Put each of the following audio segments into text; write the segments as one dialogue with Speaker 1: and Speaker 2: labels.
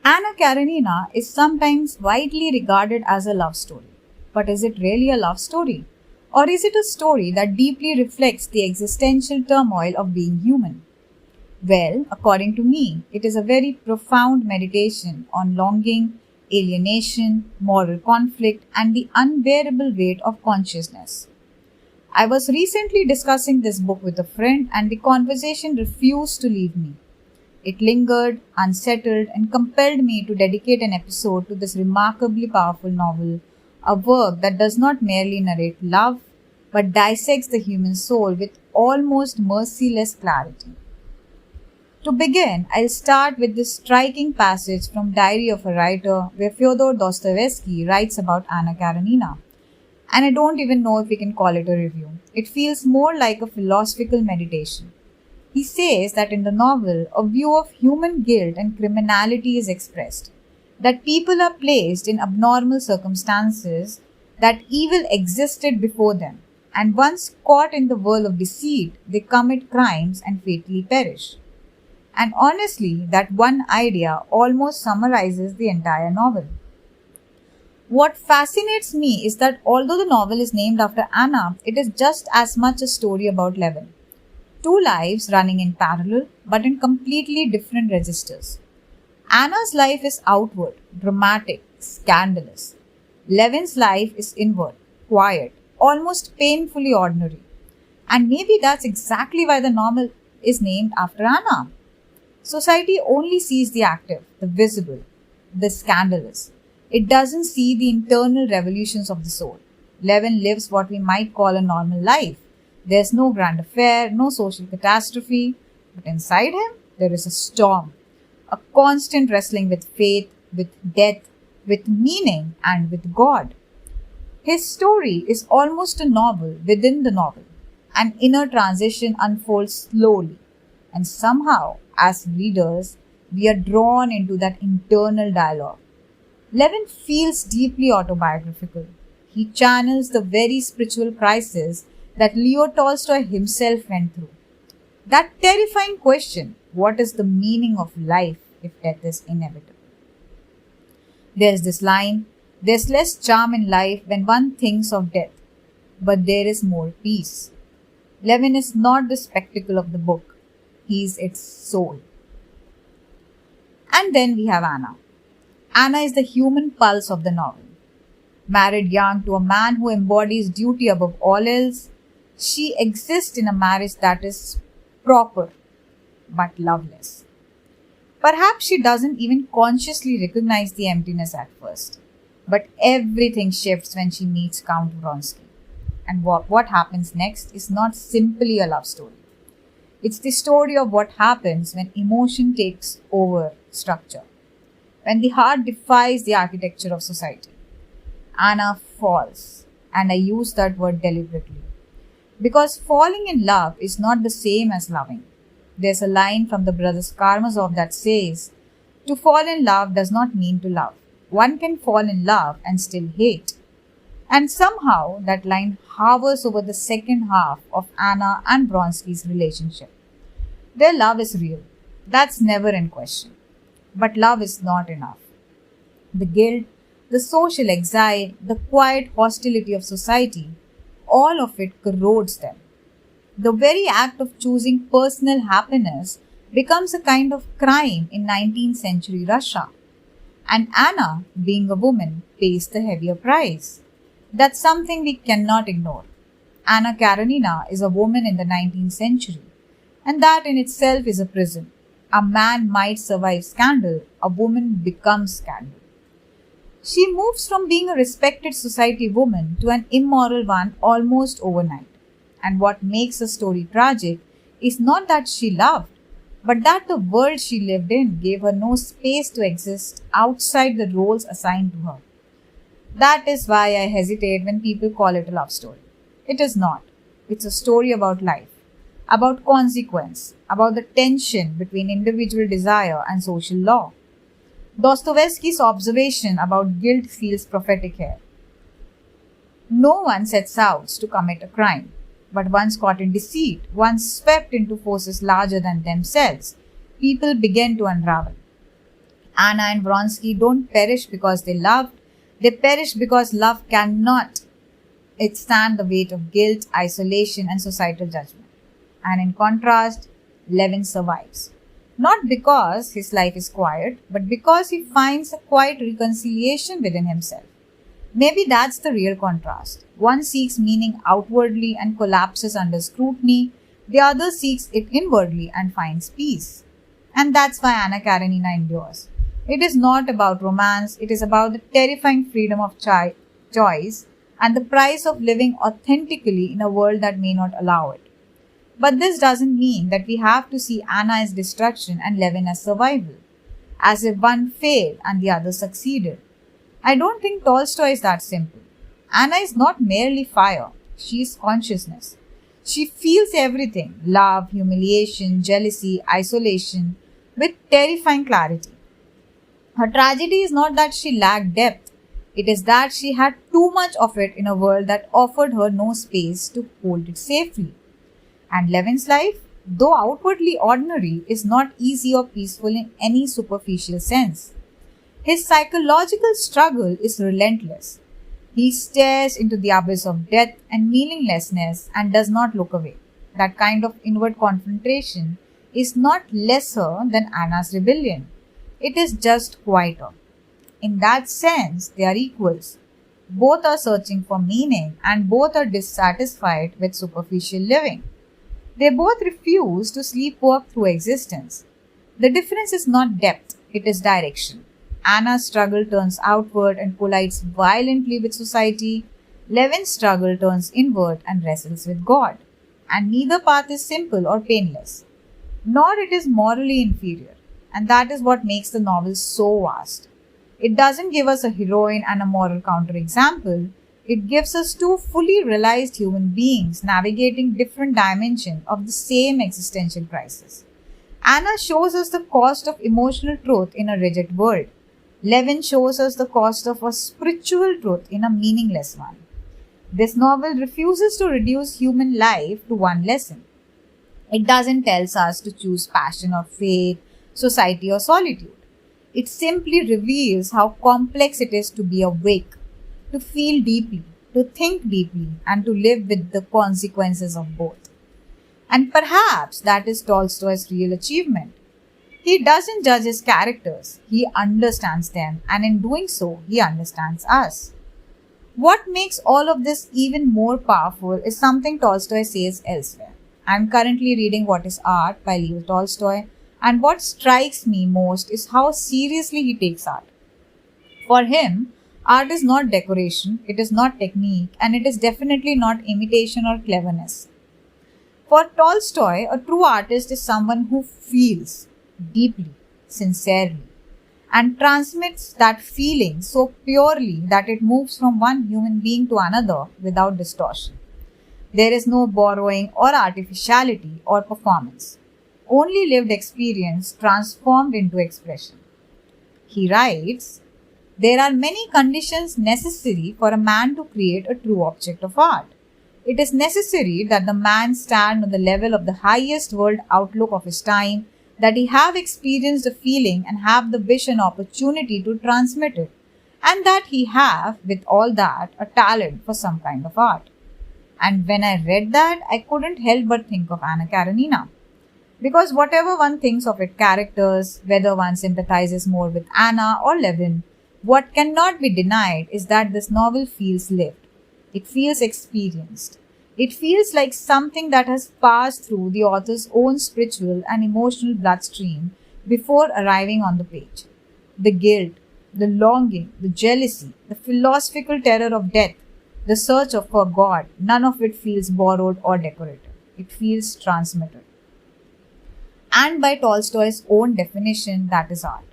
Speaker 1: Anna Karenina is sometimes widely regarded as a love story. But is it really a love story? Or is it a story that deeply reflects the existential turmoil of being human? Well, according to me, it is a very profound meditation on longing, alienation, moral conflict, and the unbearable weight of consciousness. I was recently discussing this book with a friend, and the conversation refused to leave me. It lingered, unsettled, and compelled me to dedicate an episode to this remarkably powerful novel, a work that does not merely narrate love, but dissects the human soul with almost merciless clarity. To begin, I'll start with this striking passage from Diary of a Writer where Fyodor Dostoevsky writes about Anna Karenina. And I don't even know if we can call it a review. It feels more like a philosophical meditation. He says that in the novel, a view of human guilt and criminality is expressed, that people are placed in abnormal circumstances, that evil existed before them, and once caught in the whirl of deceit, they commit crimes and fatally perish. And honestly, that one idea almost summarizes the entire novel. What fascinates me is that although the novel is named after Anna, it is just as much a story about Levin. Two lives running in parallel, but in completely different registers. Anna's life is outward, dramatic, scandalous. Levin's life is inward, quiet, almost painfully ordinary. And maybe that's exactly why the novel is named after Anna. Society only sees the active, the visible, the scandalous. It doesn't see the internal revolutions of the soul. Levin lives what we might call a normal life. There's no grand affair, no social catastrophe, but inside him there is a storm, a constant wrestling with faith, with death, with meaning, and with God. His story is almost a novel within the novel. An inner transition unfolds slowly, and somehow, as readers, we are drawn into that internal dialogue. Levin feels deeply autobiographical. He channels the very spiritual crisis that Leo Tolstoy himself went through. That terrifying question, what is the meaning of life if death is inevitable? There's this line, there's less charm in life when one thinks of death, but there is more peace. Levin is not the spectacle of the book, he is its soul. And then we have Anna. Anna is the human pulse of the novel. Married young to a man who embodies duty above all else, she exists in a marriage that is proper but loveless. Perhaps she doesn't even consciously recognize the emptiness at first. But everything shifts when she meets Count Vronsky. And what happens next is not simply a love story. It's the story of what happens when emotion takes over structure, when the heart defies the architecture of society. Anna falls, and I use that word deliberately, because falling in love is not the same as loving. There's a line from the brothers Karamazov that says, to fall in love does not mean to love. One can fall in love and still hate. And somehow that line hovers over the second half of Anna and Vronsky's relationship. Their love is real. That's never in question. But love is not enough. The guilt, the social exile, the quiet hostility of society, all of it corrodes them. The very act of choosing personal happiness becomes a kind of crime in 19th century Russia. And Anna, being a woman, pays the heavier price. That's something we cannot ignore. Anna Karenina is a woman in the 19th century, and that in itself is a prison. A man might survive scandal, a woman becomes scandal. She moves from being a respected society woman to an immoral one almost overnight. And what makes the story tragic is not that she loved, but that the world she lived in gave her no space to exist outside the roles assigned to her. That is why I hesitate when people call it a love story. It is not. It's a story about life, about consequence, about the tension between individual desire and social law. Dostoevsky's observation about guilt feels prophetic here. No one sets out to commit a crime, but once caught in deceit, once swept into forces larger than themselves, people begin to unravel. Anna and Vronsky don't perish because they loved, they perish because love cannot stand the weight of guilt, isolation, and societal judgment. And in contrast, Levin survives. Not because his life is quiet, but because he finds a quiet reconciliation within himself. Maybe that's the real contrast. One seeks meaning outwardly and collapses under scrutiny, the other seeks it inwardly and finds peace. And that's why Anna Karenina endures. It is not about romance, it is about the terrifying freedom of choice and the price of living authentically in a world that may not allow it. But this doesn't mean that we have to see Anna as destruction and Levin as survival, as if one failed and the other succeeded. I don't think Tolstoy is that simple. Anna is not merely fire, she is consciousness. She feels everything, love, humiliation, jealousy, isolation, with terrifying clarity. Her tragedy is not that she lacked depth, it is that she had too much of it in a world that offered her no space to hold it safely. And Levin's life, though outwardly ordinary, is not easy or peaceful in any superficial sense. His psychological struggle is relentless. He stares into the abyss of death and meaninglessness and does not look away. That kind of inward confrontation is not lesser than Anna's rebellion. It is just quieter. In that sense, they are equals. Both are searching for meaning and both are dissatisfied with superficial living. They both refuse to sleepwalk through existence. The difference is not depth, it is direction. Anna's struggle turns outward and collides violently with society. Levin's struggle turns inward and wrestles with God. And neither path is simple or painless, nor it is morally inferior. And that is what makes the novel so vast. It doesn't give us a heroine and a moral counterexample. It gives us two fully realized human beings navigating different dimensions of the same existential crisis. Anna shows us the cost of emotional truth in a rigid world. Levin shows us the cost of a spiritual truth in a meaningless one. This novel refuses to reduce human life to one lesson. It doesn't tell us to choose passion or faith, society or solitude. It simply reveals how complex it is to be awake, to feel deeply, to think deeply, and to live with the consequences of both. And perhaps that is Tolstoy's real achievement. He doesn't judge his characters, he understands them, and in doing so, he understands us. What makes all of this even more powerful is something Tolstoy says elsewhere. I am currently reading What is Art by Leo Tolstoy, and what strikes me most is how seriously he takes art. For him, art is not decoration, it is not technique, and it is definitely not imitation or cleverness. For Tolstoy, a true artist is someone who feels deeply, sincerely, and transmits that feeling so purely that it moves from one human being to another without distortion. There is no borrowing or artificiality or performance, only lived experience transformed into expression. He writes, "There are many conditions necessary for a man to create a true object of art. It is necessary that the man stand on the level of the highest world outlook of his time, that he have experienced a feeling and have the wish and opportunity to transmit it, and that he have, with all that, a talent for some kind of art." And when I read that, I couldn't help but think of Anna Karenina. Because whatever one thinks of its characters, whether one sympathizes more with Anna or Levin, what cannot be denied is that this novel feels lived. It feels experienced. It feels like something that has passed through the author's own spiritual and emotional bloodstream before arriving on the page. The guilt, the longing, the jealousy, the philosophical terror of death, the search for God, none of it feels borrowed or decorated. It feels transmitted. And by Tolstoy's own definition, that is art.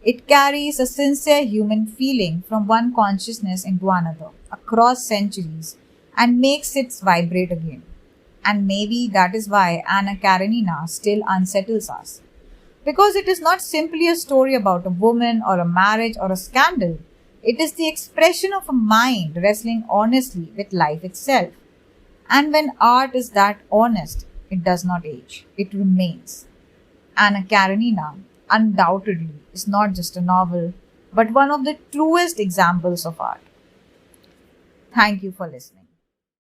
Speaker 1: It carries a sincere human feeling from one consciousness into another, across centuries, and makes it vibrate again. And maybe that is why Anna Karenina still unsettles us. Because it is not simply a story about a woman or a marriage or a scandal. It is the expression of a mind wrestling honestly with life itself. And when art is that honest, it does not age. It remains. Anna Karenina, undoubtedly is not just a novel, but one of the truest examples of art. Thank you for listening.